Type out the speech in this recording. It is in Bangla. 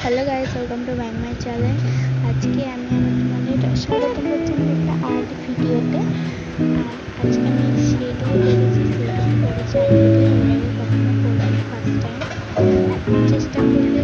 Hello guys, welcome to my channel. আজকে আমি তোমাদের স্বাগতম করছি আমার একটা আর্ট ভিডিওতে। আর আজকে আমি শেডও করেছি, শেডও করেছি আগে থেকে, এর আগে কখনো করিনি, ফার্স্ট টাইম। চেষ্টা করলে